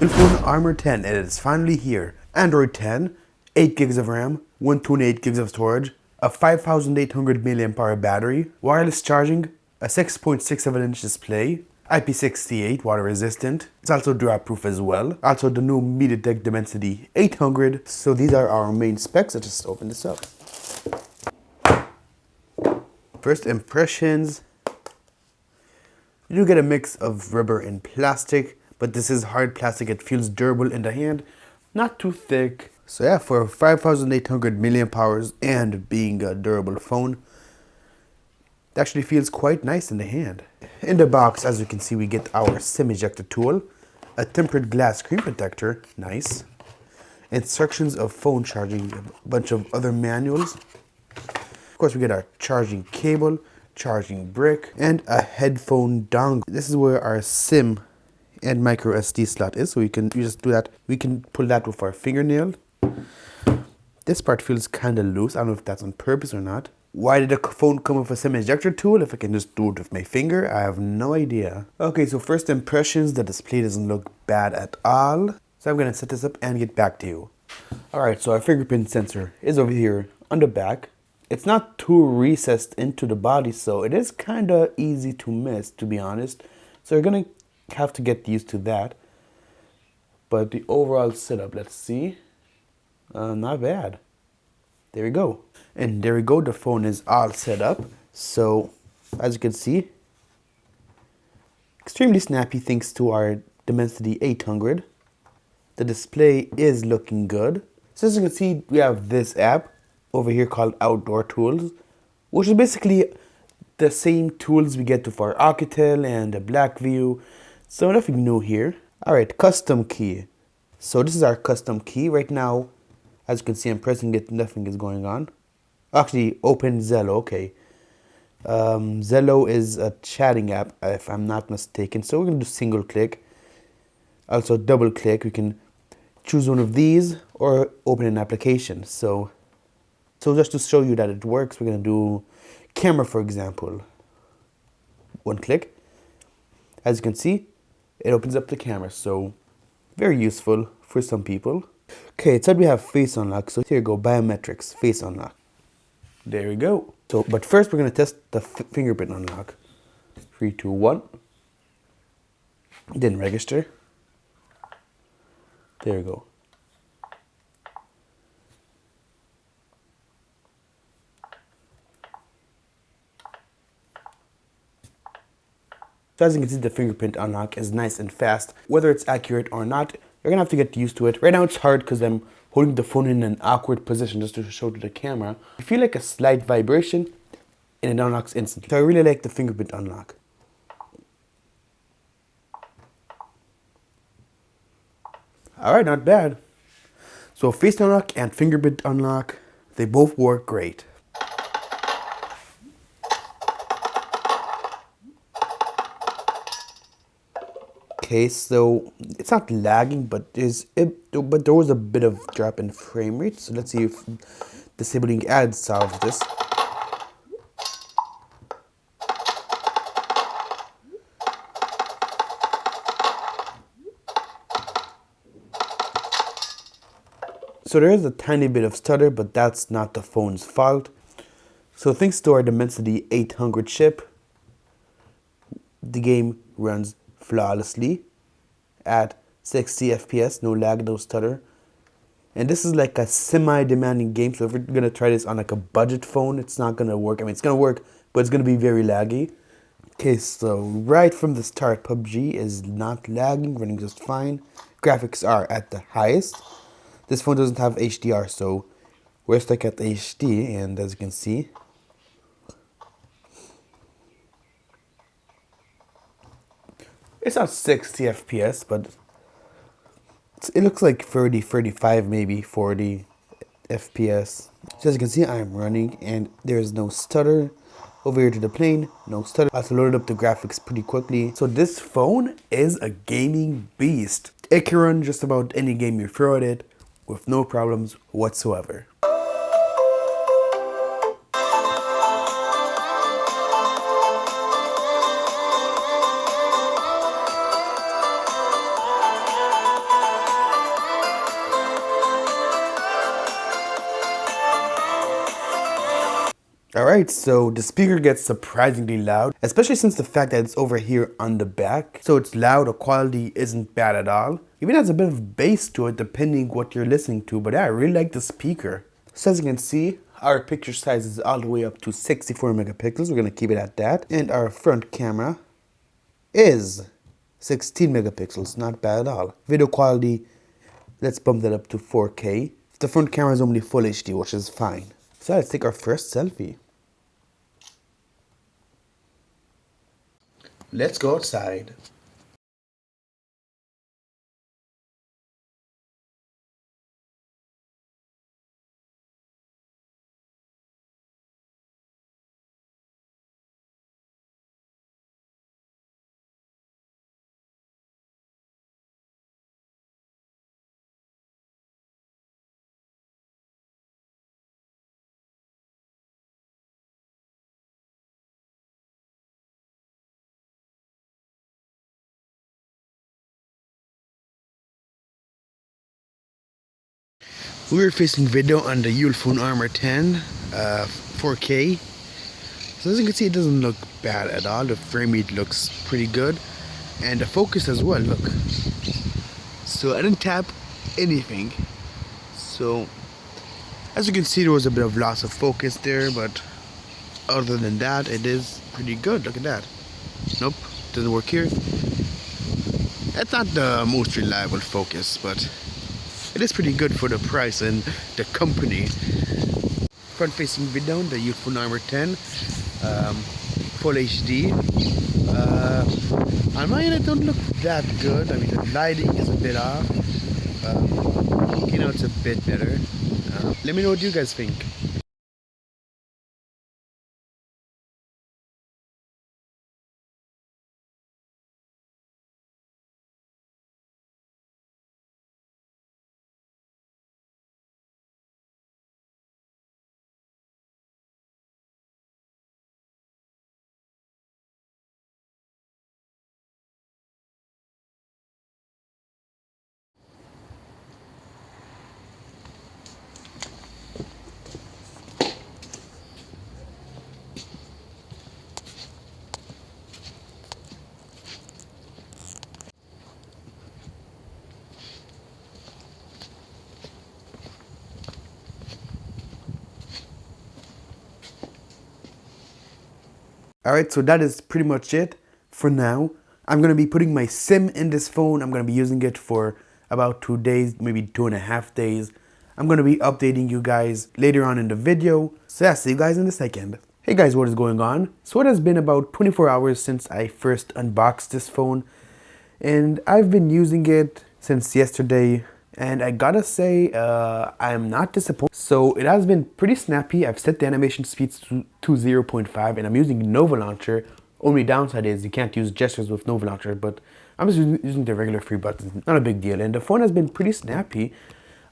Ulefone Armor 10, it is finally here. Android 10, 8 gigs of RAM, 128 gigs of storage, a 5800 mAh battery, wireless charging, a 6.67-inch display, IP68 water resistant. It's also drop proof as well. Also the new MediaTek Dimensity 800. So these are our main specs. Let's just open this up. First impressions. You do get a mix of rubber and plastic, but this is hard plastic. It feels durable in the hand, not too thick. So yeah, for 5800 mAh and being a durable phone, it actually feels quite nice in the hand. In the box, as you can see, we get our SIM ejector tool, a tempered glass screen protector, nice, instructions of phone charging, a bunch of other manuals. Of course, we get our charging cable, charging brick, and a headphone dongle. This is where our SIM and micro SD slot is, so you just do that. We can pull that with our fingernail. This part feels kind of loose. I don't know if that's on purpose or not. Why did the phone come with a SIM ejector tool if I can just do it with my finger? I have no idea. Okay, so first impressions, the display doesn't look bad at all. So I'm gonna set this up and get back to you. Alright, so our fingerprint sensor is over here on the back. It's not too recessed into the body, so it is kind of easy to miss, to be honest. So you're gonna have to get used to that. But the overall setup, let's see. Not bad. There we go. And there we go, the phone is all set up. So, as you can see, extremely snappy thanks to our Dimensity 800. The display is looking good. So as you can see, we have this app over here called Outdoor Tools, which is basically the same tools we get for Alcatel and the Blackview. So nothing new here. Alright, custom key. So this is our custom key. Right now, as you can see, I'm pressing it, nothing is going on. Actually, open Zello, okay. Zello is a chatting app, if I'm not mistaken. So we're going to do single click. Also double click. We can choose one of these or open an application. So just to show you that it works, we're going to do camera, for example. One click. As you can see, it opens up the camera. So very useful for some people. Okay, it said we have face unlock. So here you go, biometrics, face unlock. There we go. So, but first we're going to test the fingerprint unlock. 3, 2, 1. Then register. There we go. So as you can see, the fingerprint unlock is nice and fast. Whether it's accurate or not, you're gonna have to get used to it. Right now it's hard because I'm holding the phone in an awkward position just to show to the camera. I feel like a slight vibration and it unlocks instantly. So I really like the fingerprint unlock. Alright, not bad. So face unlock and fingerprint unlock, they both work great. Okay, so it's not lagging, but there was a bit of drop in frame rate. So let's see if disabling ads solves this. So there is a tiny bit of stutter, but that's not the phone's fault. So thanks to our Dimensity 800 chip, the game runs flawlessly at 60 FPS, no lag, no stutter. And this is like a semi-demanding game, so if we're gonna try this on like a budget phone, it's not gonna work. I mean, it's gonna work, but it's gonna be very laggy. Okay, so right from the start, PUBG is not lagging, running just fine. Graphics are at the highest. This phone doesn't have HDR, so we're stuck at HD, and as you can see, it's not 60 FPS, but it looks like 30, 35, maybe 40 FPS. So as you can see, I'm running, and there's no stutter. Over here to the plane, no stutter. I also loaded up the graphics pretty quickly. So this phone is a gaming beast. It can run just about any game you throw at it with no problems whatsoever. Alright, so the speaker gets surprisingly loud, especially since the fact that it's over here on the back. So it's loud, the quality isn't bad at all. Even has a bit of bass to it depending what you're listening to, but yeah, I really like the speaker. So as you can see, our picture size is all the way up to 64 megapixels. We're going to keep it at that. And our front camera is 16 megapixels, not bad at all. Video quality, let's bump that up to 4K. The front camera is only full HD, which is fine. So let's take our first selfie. Let's go outside. We were facing video on the Ulefone Armor 10, 4K. So as you can see, it doesn't look bad at all. The frame rate looks pretty good. And the focus as well, look. So I didn't tap anything. So as you can see, there was a bit of loss of focus there, but other than that, it is pretty good. Look at that. Nope, doesn't work here. It's not the most reliable focus, but it is pretty good for the price and the company. Front-facing video, the Ulefone Armor 10, full HD. On my end, it don't look that good. I mean, the lighting is a bit off. It's a bit better. Let me know what you guys think. Alright, so that is pretty much it for now. I'm going to be putting my SIM in this phone. I'm going to be using it for about 2 days, maybe 2.5 days. I'm going to be updating you guys later on in the video. So yeah, see you guys in a second. Hey guys, what is going on? So it has been about 24 hours since I first unboxed this phone. And I've been using it since yesterday. And I gotta say, I'm not disappointed. So it has been pretty snappy. I've set the animation speeds to 0.5 and I'm using Nova Launcher. Only downside is you can't use gestures with Nova Launcher, but I'm just using the regular free buttons. Not a big deal. And the phone has been pretty snappy.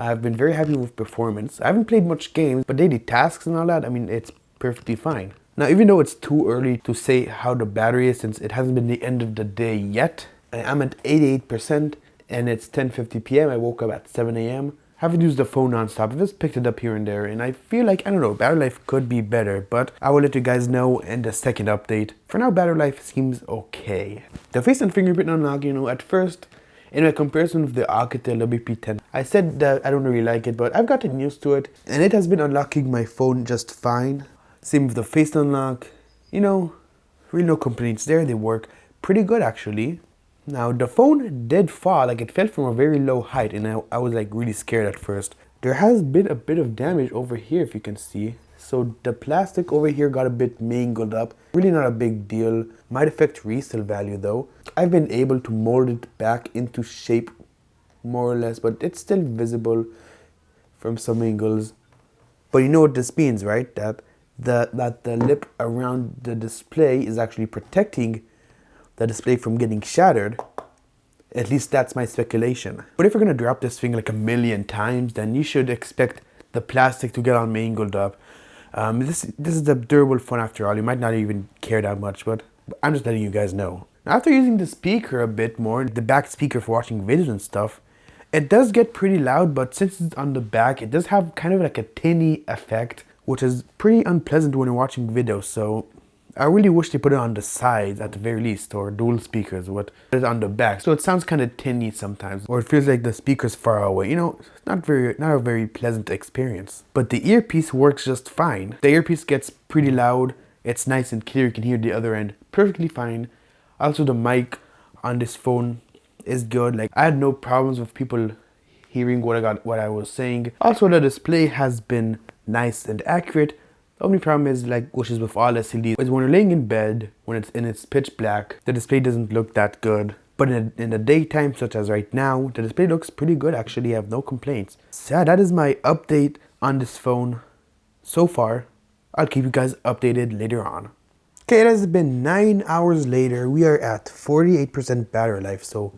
I've been very happy with performance. I haven't played much games, but daily tasks and all that, I mean, it's perfectly fine. Now, even though it's too early to say how the battery is since it hasn't been the end of the day yet, I'm at 88%. And it's 10:50 p.m. I woke up at 7 a.m. Haven't used the phone non-stop. I've just picked it up here and there. And I feel like, I don't know, battery life could be better. But I will let you guys know in the second update. For now, battery life seems okay. The face and fingerprint unlock, at first, in my comparison with the Alcatel WP10, I said that I don't really like it, but I've gotten used to it. And it has been unlocking my phone just fine. Same with the face unlock. Really no complaints there. They work pretty good, actually. Now, the phone did fall, like it fell from a very low height, and I was like really scared at first. There has been a bit of damage over here, if you can see. So the plastic over here got a bit mangled up. Really not a big deal. Might affect resale value though. I've been able to mold it back into shape, more or less, but it's still visible from some angles. But you know what this means, right? That the lip around the display is actually protecting the display from getting shattered. At least that's my speculation. But if you're gonna drop this thing like a million times, then you should expect the plastic to get all mangled up. This is a durable phone after all. You might not even care that much, but I'm just letting you guys know. Now, after using the speaker a bit more, the back speaker for watching videos and stuff, it does get pretty loud, but since it's on the back, it does have kind of like a tinny effect which is pretty unpleasant when you're watching videos. So I really wish they put it on the sides at the very least, or dual speakers, put it on the back. So it sounds kind of tinny sometimes, or it feels like the speaker's far away. You know, it's not a very pleasant experience. But the earpiece works just fine. The earpiece gets pretty loud. It's nice and clear. You can hear the other end perfectly fine. Also, the mic on this phone is good. Like, I had no problems with people hearing what I was saying. Also, the display has been nice and accurate. The only problem is, like, which is with all LCDs, is when you're laying in bed, when it's pitch black, the display doesn't look that good. But in the daytime, such as right now, the display looks pretty good actually. I have no complaints. So yeah, that is my update on this phone so far. I'll keep you guys updated later on. Okay, it has been 9 hours later. We are at 48% battery life. So,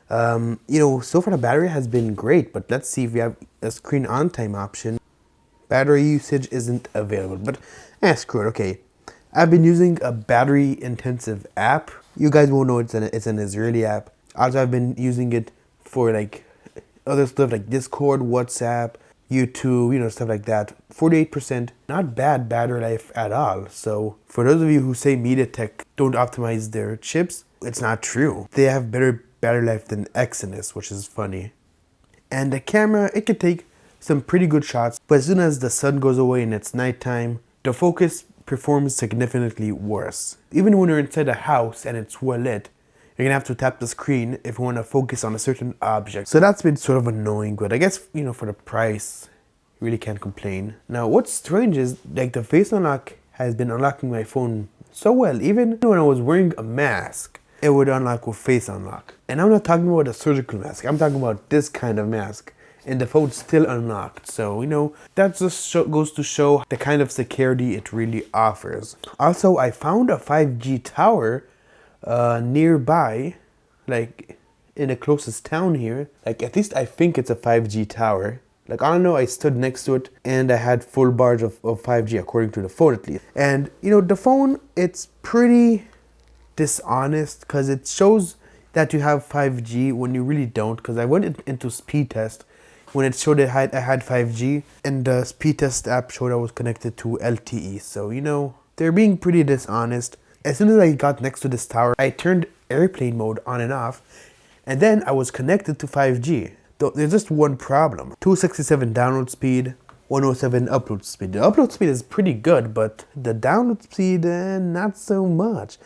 you know, so far the battery has been great, but let's see if we have a screen on time option. Battery usage isn't available, but screw it. Okay, I've been using a battery intensive app. You guys won't know it's an Israeli app. Also, I've been using it for like other stuff like Discord, WhatsApp, YouTube, you know, stuff like that. 48%, not bad battery life at all. So for those of you who say MediaTek don't optimize their chips, it's not true. They have better battery life than Exynos, which is funny. And the camera, it could take some pretty good shots, but as soon as the sun goes away and it's nighttime, the focus performs significantly worse. Even when you're inside a house and it's well lit, you're gonna have to tap the screen if you want to focus on a certain object. So that's been sort of annoying, but I guess, you know, for the price, you really can't complain. Now, what's strange is, like, the face unlock has been unlocking my phone so well. Even when I was wearing a mask, it would unlock with face unlock. And I'm not talking about a surgical mask. I'm talking about this kind of mask. And the phone's still unlocked. So, you know, that just goes to show the kind of security it really offers. Also, I found a 5G tower nearby, like in the closest town here. Like, at least I think it's a 5G tower. Like, I don't know, I stood next to it and I had full bars of 5G according to the phone at least. And, you know, the phone, it's pretty dishonest because it shows that you have 5G when you really don't. Because I went into speed test when it showed I had 5G, and the speed test app showed I was connected to LTE. So, you know, they're being pretty dishonest. As soon as I got next to this tower, I turned airplane mode on and off, and then I was connected to 5G. Though there's just one problem. 267 download speed, 107 upload speed. The upload speed is pretty good, but the download speed, not so much.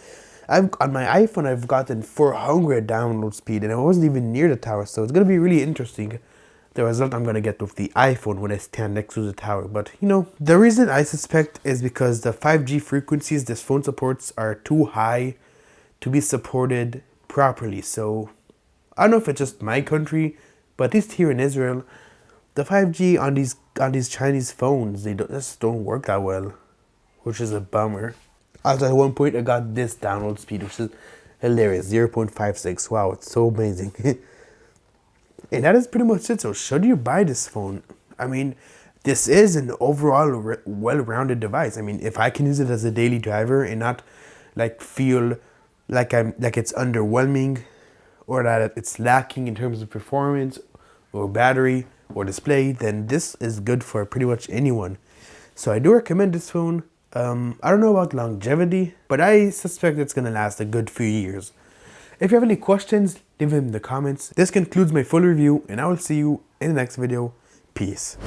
On my iPhone, I've gotten 400 download speed, and I wasn't even near the tower, so it's gonna be really interesting the result I'm gonna get with the iPhone when I stand next to the tower. But, you know, the reason I suspect is because the 5G frequencies this phone supports are too high to be supported properly. So I don't know if it's just my country, but at least here in Israel, the 5G on these Chinese phones, they just don't work that well, which is a bummer. Also, at one point I got this download speed, which is hilarious, 0.56. Wow, it's so amazing. And that is pretty much it. So should you buy this phone? I mean, this is an overall well-rounded device. I mean, if I can use it as a daily driver and not like feel like it's underwhelming or that it's lacking in terms of performance or battery or display, then this is good for pretty much anyone. So I do recommend this phone. I don't know about longevity, but I suspect it's gonna last a good few years. If you have any questions, leave them in the comments. This concludes my full review, and I will see you in the next video. Peace.